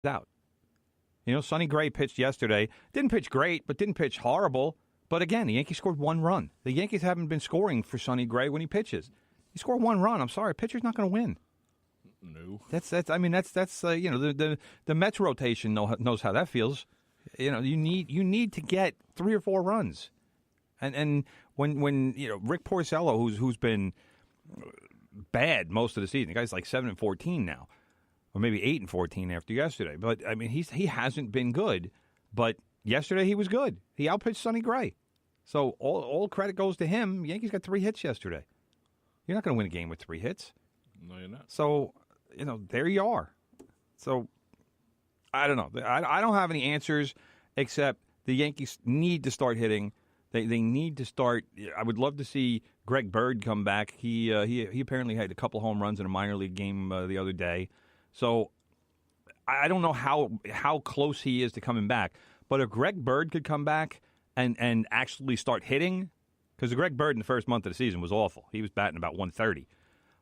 out. You know, Sonny Gray pitched yesterday. Didn't pitch great, but didn't pitch horrible. But again, the Yankees scored 1 run. The Yankees haven't been scoring for Sonny Gray when he pitches. He scored 1 run. I'm sorry, pitcher's not going to win. No. That's you know, the Mets rotation knows how that feels. You know, you need to get 3 or 4 runs. And when you know, Rick Porcello, who's been bad most of the season, the guy's like 7-14 now, or maybe 8-14 after yesterday. But I mean, he hasn't been good. But yesterday he was good. He outpitched Sonny Gray, so all credit goes to him. Yankees got 3 hits yesterday. You're not going to win a game with 3 hits. No, you're not. So you know, there you are. So I don't know. I don't have any answers except the Yankees need to start hitting. They need to start. I would love to see Greg Bird come back. He apparently had a couple home runs in a minor league game the other day. So I don't know how close he is to coming back. But if Greg Bird could come back and actually start hitting, because Greg Bird in the first month of the season was awful. He was batting about 130.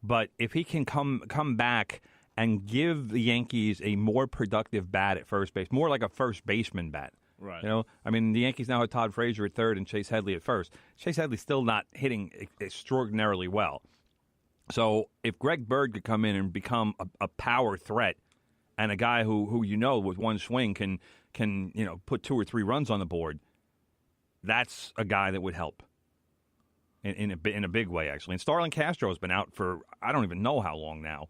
But if he can come back and give the Yankees a more productive bat at first base, more like a first baseman bat. Right. You know, I mean, the Yankees now have Todd Frazier at third and Chase Headley at first. Chase Headley's still not hitting extraordinarily well. So if Greg Bird could come in and become a power threat and a guy who you know with one swing can you know put 2 or 3 runs on the board, that's a guy that would help in a big way actually. And Starlin Castro has been out for I don't even know how long now,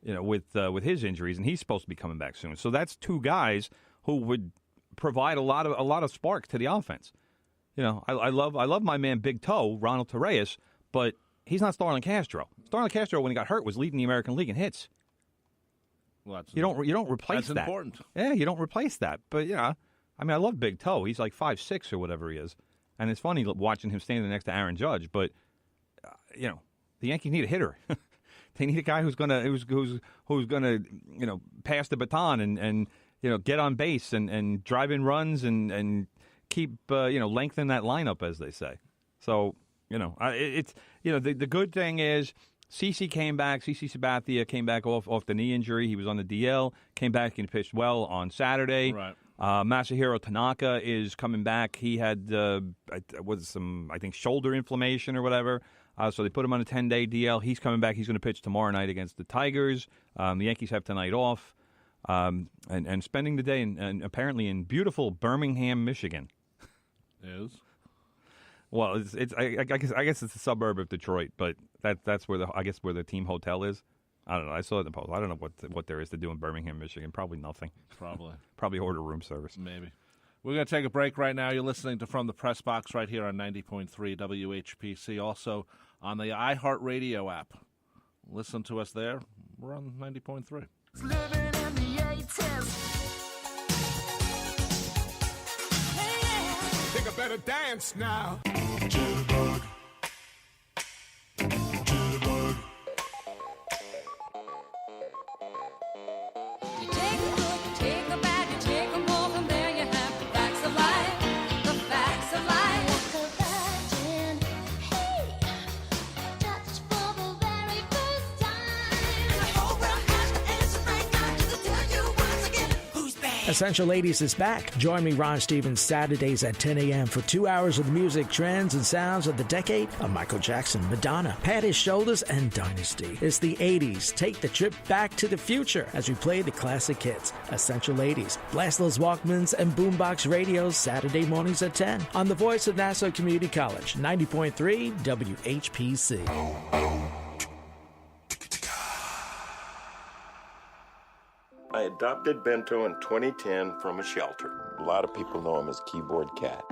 you know, with his injuries, and he's supposed to be coming back soon. So that's 2 guys who would provide a lot of spark to the offense. You know, I love my man Big Toe, Ronald Torreyes, but he's not Starlin Castro. Starlin Castro, when he got hurt, was leading the American League in hits. Well, you don't replace that's that. Important. Yeah, you don't replace that. But yeah, I mean, I love Big Toe. He's like 5'6" or whatever he is, and it's funny watching him standing next to Aaron Judge. But you know, the Yankees need a hitter. They need a guy who's gonna you know pass the baton and you know get on base and drive in runs and keep you know lengthen that lineup, as they say. So you know it's you know the good thing is CeCe came back. CeCe Sabathia came back off the knee injury. He was on the DL. Came back and pitched well on Saturday. Right. Masahiro Tanaka is coming back. He had some I think shoulder inflammation or whatever. So they put him on a 10-day DL. He's coming back. He's going to pitch tomorrow night against the Tigers. The Yankees have tonight off, and spending the day and apparently in beautiful Birmingham, Michigan. Is. Well, I guess it's a suburb of Detroit, but that's where where the team hotel is. I don't know. I saw it in the post. I don't know what there is to do in Birmingham, Michigan. Probably nothing. Probably order room service. Maybe. We're going to take a break right now. You're listening to From the Press Box right here on 90.3 WHPC. Also on the iHeartRadio app. Listen to us there. We're on 90.3. Living in the 80s. Think I better dance now. Jitterbug. Jitterbug. You take a good, you take a bad, you take them all, and there you have the facts of life. The facts of life. Hey, touch for the very first time. The whole world has to answer right now to tell you once again who's bad. Essential Ladies is back. Join me, Ron Stevens, Saturdays at 10 a.m. for 2 hours of the music, trends, and sounds of the decade of Michael Jackson, Madonna, Pat His Shoulders, and Dynasty. It's the 80s. Take the trip back to the future as we play the classic hits. Essential Ladies. Blast those Walkmans and boombox radios Saturday mornings at 10 on the voice of Nassau Community College, 90.3 WHPC. I adopted Bento in 2010 from a shelter. A lot of people know him as Keyboard Cat.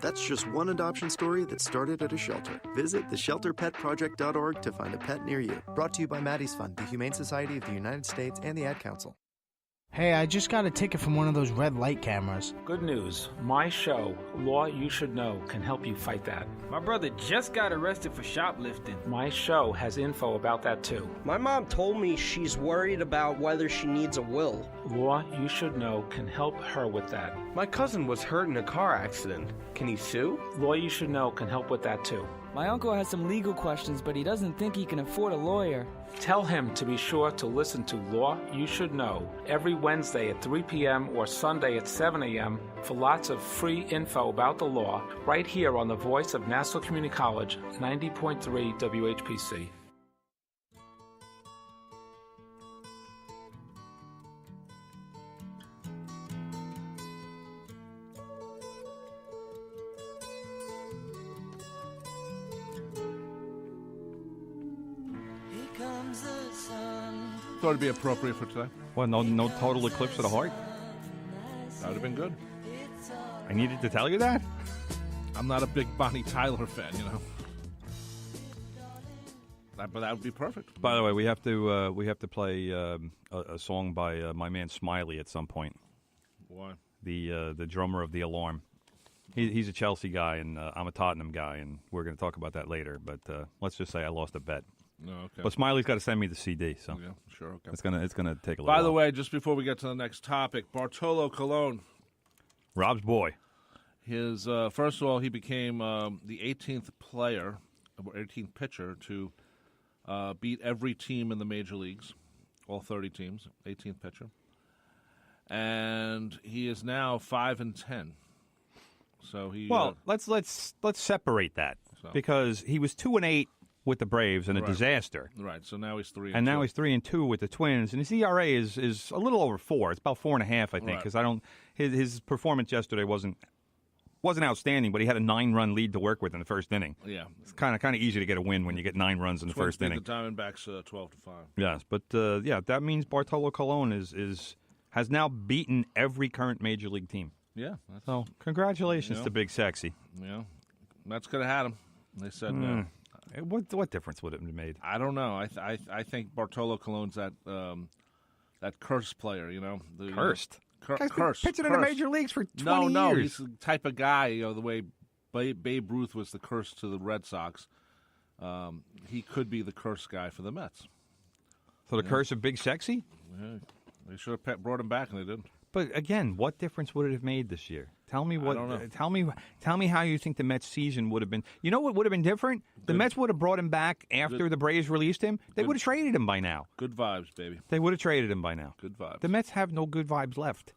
That's just one adoption story that started at a shelter. Visit theshelterpetproject.org to find a pet near you. Brought to you by Maddie's Fund, the Humane Society of the United States, and the Ad Council. Hey, I just got a ticket from one of those red light cameras. Good news. My show, Law You Should Know, can help you fight that. My brother just got arrested for shoplifting. My show has info about that too. My mom told me she's worried about whether she needs a will. Law You Should Know can help her with that. My cousin was hurt in a car accident. Can he sue? Law You Should Know can help with that too. My uncle has some legal questions, but he doesn't think he can afford a lawyer. Tell him to be sure to listen to Law You Should Know every Wednesday at 3 p.m. or Sunday at 7 a.m. for lots of free info about the law right here on the voice of Nassau Community College, 90.3 WHPC. Thought it'd be appropriate for today. Well, no total eclipse of the heart? That would have been good. I needed to tell you that? I'm not a big Bonnie Tyler fan, you know. But that would be perfect. By the way, we have to play a song by my man Smiley at some point. Why? The drummer of The Alarm. He's a Chelsea guy, and I'm a Tottenham guy, and we're going to talk about that later. But let's just say I lost a bet. No, okay. But Smiley's got to send me the CD, so yeah, sure, okay. It's gonna take a little. By the while. way, just before we get to the next topic, Bartolo Colon, Rob's boy. His first of all, he became the 18th player, or 18th pitcher to beat every team in the major leagues, all 30 teams. 18th pitcher, and he is now 5-10. So he let's separate that because he was 2-8 with the Braves and a Right. disaster. Right. So now he's 3-2. And now he's 3-2 with the Twins, and his ERA is a little over 4. It's about 4.5, I think, Right. because his performance yesterday wasn't outstanding, but he had a 9-run lead to work with in the first inning. Yeah. It's kind of easy to get a win when you get 9 runs in the Twins first beat inning. The Diamondbacks 12-5. Yes, but that means Bartolo Colon has now beaten every current major league team. Yeah. So congratulations to Big Sexy. Yeah. Mets could have had him. They said no. What difference would it have made? I don't know. I think Bartolo Colon's that cursed player. You know, Cursed. Cursed. Pitching in the major leagues for 20 No, years. he's the type of guy. You know, the way Babe Ruth was the curse to the Red Sox. He could be the curse guy for the Mets. So the curse of Big Sexy? Yeah, they should have brought him back, and they didn't. But again, what difference would it have made this year? Tell me what. I don't know. Tell me how you think the Mets season would have been. You know what would have been different? The Mets would have brought him back after the Braves released him. They would have traded him by now. Good vibes, baby. They would have traded him by now. Good vibes. The Mets have no good vibes left.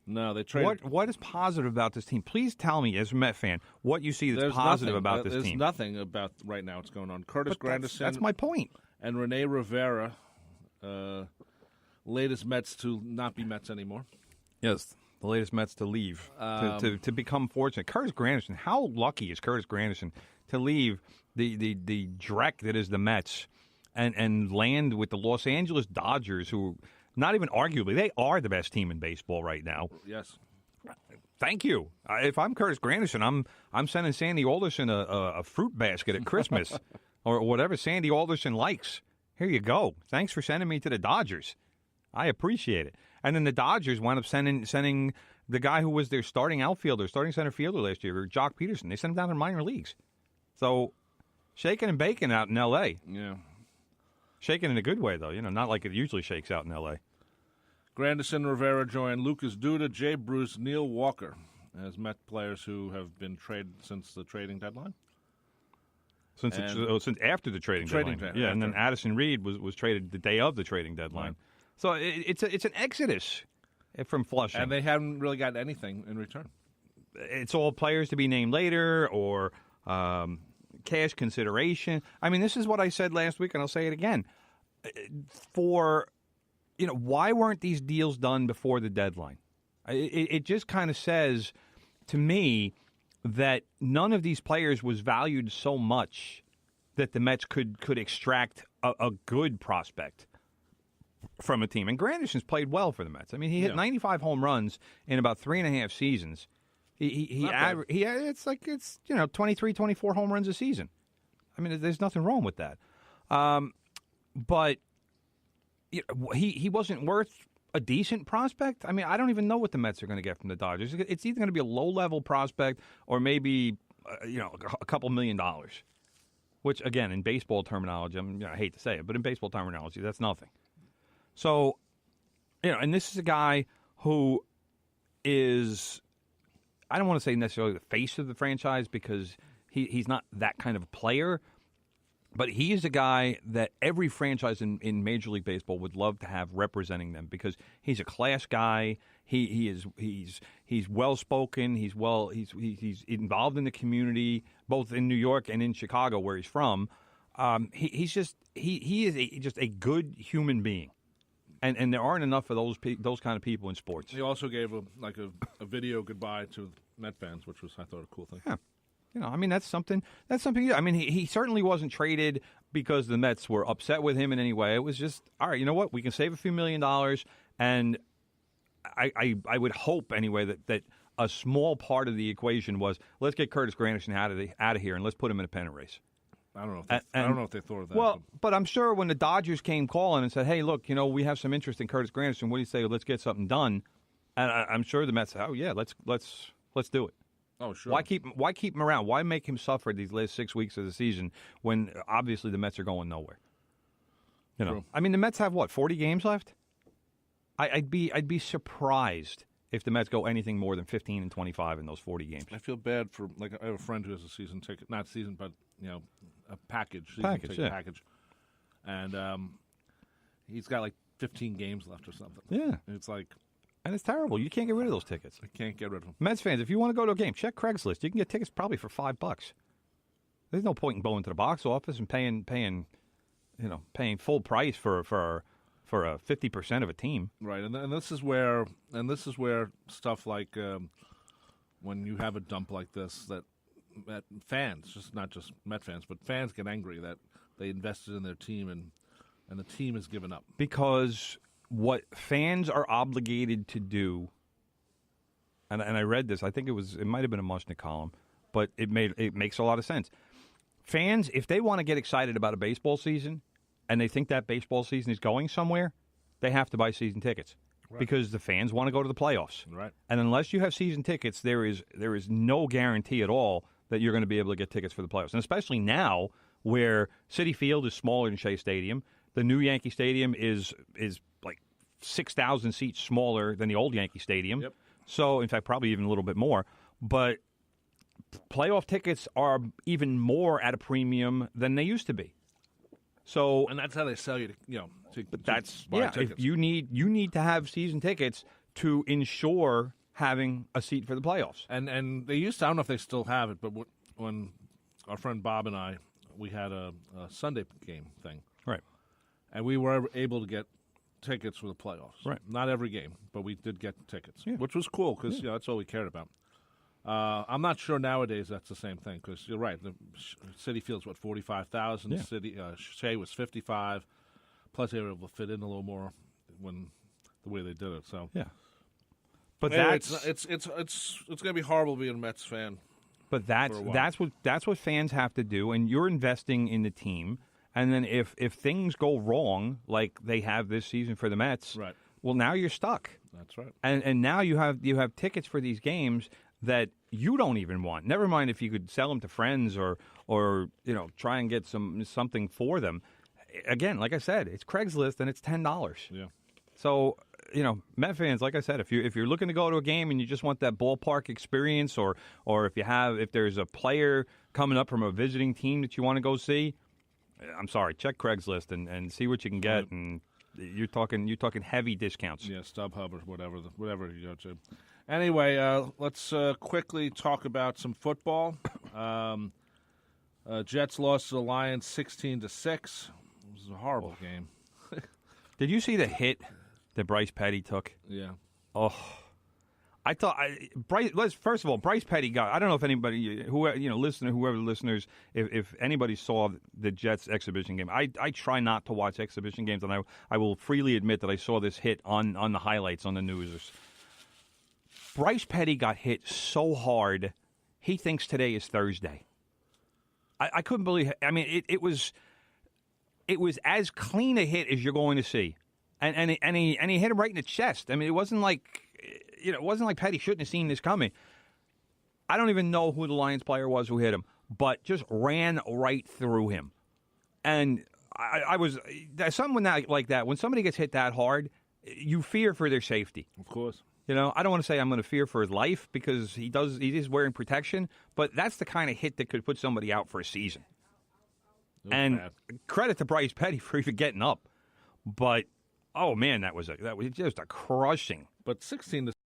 No, they traded. What is positive about this team? Please tell me, as a Met fan, what you see that's positive about this team. team. There's nothing about right now what's going on. Curtis Granderson. That's my point. And Rene Rivera, latest Mets to not be Mets anymore. Yes. The latest Mets to leave, to become fortunate. Curtis Granderson, how lucky is Curtis Granderson to leave the dreck that is the Mets and land with the Los Angeles Dodgers, who not even arguably, they are the best team in baseball right now. Yes. Thank you. If I'm Curtis Granderson, I'm sending Sandy Alderson a fruit basket at Christmas or whatever Sandy Alderson likes. Here you go. Thanks for sending me to the Dodgers. I appreciate it. And then the Dodgers wound up sending the guy who was their starting center fielder last year, Jock Peterson. They sent him down to the minor leagues. So, shaking and baking out in L.A. Yeah. Shaking in a good way, though. You know, not like it usually shakes out in L.A. Granderson, Rivera joined Lucas Duda, Jay Bruce, Neil Walker as Met players who have been traded since the trading deadline. Since after the trading deadline. Yeah, and then Addison Reed was traded the day of the trading deadline. Right. So it's an exodus from Flushing. And they haven't really gotten anything in return. It's all players to be named later or cash consideration. I mean, this is what I said last week, and I'll say it again. Why weren't these deals done before the deadline? It just kind of says to me that none of these players was valued so much that the Mets could extract a good prospect from a team. And Granderson's played well for the Mets. I mean, he hit 95 home runs in about 3.5 seasons. It's 23, 24 home runs a season. I mean, there's nothing wrong with that. But he wasn't worth a decent prospect. I mean, I don't even know what the Mets are going to get from the Dodgers. It's either going to be a low-level prospect or maybe a couple $1 million. Which, again, in baseball terminology, I hate to say it, but in baseball terminology, that's nothing. So, and this is a guy who is, I don't want to say necessarily the face of the franchise because he's not that kind of a player. But he is a guy that every franchise in Major League Baseball would love to have representing them because he's a class guy. He's well spoken. He's involved in the community, both in New York and in Chicago, where he's from. He is just a good human being, and there aren't enough of those kind of people in sports. He also gave a video goodbye to Met fans, which was, I thought, a cool thing. Yeah. I mean, that's something. I mean, he certainly wasn't traded because the Mets were upset with him in any way. It was just, all right, you know what? We can save a few $1 million, and I would hope anyway that a small part of the equation was let's get Curtis Granderson out of here and let's put him in a pennant race. I don't know. I don't know if they thought of that. Well, but I'm sure when the Dodgers came calling and said, "Hey, look, we have some interest in Curtis Granderson. What do you say? Let's get something done." And I'm sure the Mets said, "Oh yeah, let's do it." Oh, sure. Why keep him around? Why make him suffer these last 6 weeks of the season when obviously the Mets are going nowhere? True. I mean, the Mets have 40 games left. I'd be surprised if the Mets go anything more than 15-25 in those 40 games. I feel bad for I have a friend who has a season ticket, not season, but a package, package, and he's got 15 games left or something. Yeah, it's like. And it's terrible. You can't get rid of those tickets. I can't get rid of them. Mets fans, if you want to go to a game, check Craigslist. You can get tickets probably for $5. There's no point in going to the box office and paying full price for a 50% of a team. Right, and this is where stuff like when you have a dump like this that fans, just not just Met fans, but fans get angry that they invested in their team and the team has given up because. What fans are obligated to do, and I read this, I think it might have been a Mushnick column, but it makes a lot of sense. Fans, if they want to get excited about a baseball season, and they think that baseball season is going somewhere, they have to buy season tickets. Right. Because the fans want to go to the playoffs. Right. And unless you have season tickets, there is no guarantee at all that you're going to be able to get tickets for the playoffs. And especially now, where Citi Field is smaller than Shea Stadium, the new Yankee Stadium is 6,000 seats smaller than the old Yankee Stadium. Yep. So, in fact, probably even a little bit more. But playoff tickets are even more at a premium than they used to be. So, and that's how they sell you to buy tickets. If you need to have season tickets to ensure having a seat for the playoffs. And they used to, I don't know if they still have it, but when our friend Bob and I, we had a Sunday game thing. Right. And we were able to get tickets for the playoffs. Right. Not every game, but we did get tickets, which was cool because that's all we cared about. I'm not sure nowadays that's the same thing because you're right. The Citi Field's 45,000. Yeah. Shea was 55. Plus they were able to fit in a little more when the way they did it. So yeah. But anyway, it's going to be horrible being a Mets fan. But that's what fans have to do, and you're investing in the team. And then if things go wrong, like they have this season for the Mets, right. Well, now you're stuck. That's right. And now you have tickets for these games that you don't even want. Never mind if you could sell them to friends or try and get something for them. Again, like I said, it's Craigslist and it's $10. Yeah. So Met fans, like I said, if you're looking to go to a game and you just want that ballpark experience, or if there's a player coming up from a visiting team that you want to go see. I'm sorry, check Craigslist and see what you can get, and you're talking heavy discounts. Yeah, StubHub or whatever you go to. Anyway, let's quickly talk about some football. Jets lost to the Lions 16-6. It was a horrible game. Did you see the hit that Bryce Petty took? Yeah. Oh. I thought first of all, Bryce Petty got. I don't know if anybody, whoever listeners, if anybody saw the Jets exhibition game. I try not to watch exhibition games, and I will freely admit that I saw this hit on the highlights on the news. Bryce Petty got hit so hard, he thinks today is Thursday. I couldn't believe it. I mean, it was as clean a hit as you're going to see, and he hit him right in the chest. I mean, it wasn't like. It wasn't like Petty shouldn't have seen this coming. I don't even know who the Lions player was who hit him, but just ran right through him. And I was someone like that. When somebody gets hit that hard, you fear for their safety. Of course. You know, I don't want to say I'm going to fear for his life because he is wearing protection, but that's the kind of hit that could put somebody out for a season. And credit to Bryce Petty for even getting up. But, oh, man, that was just a crushing. But 16 to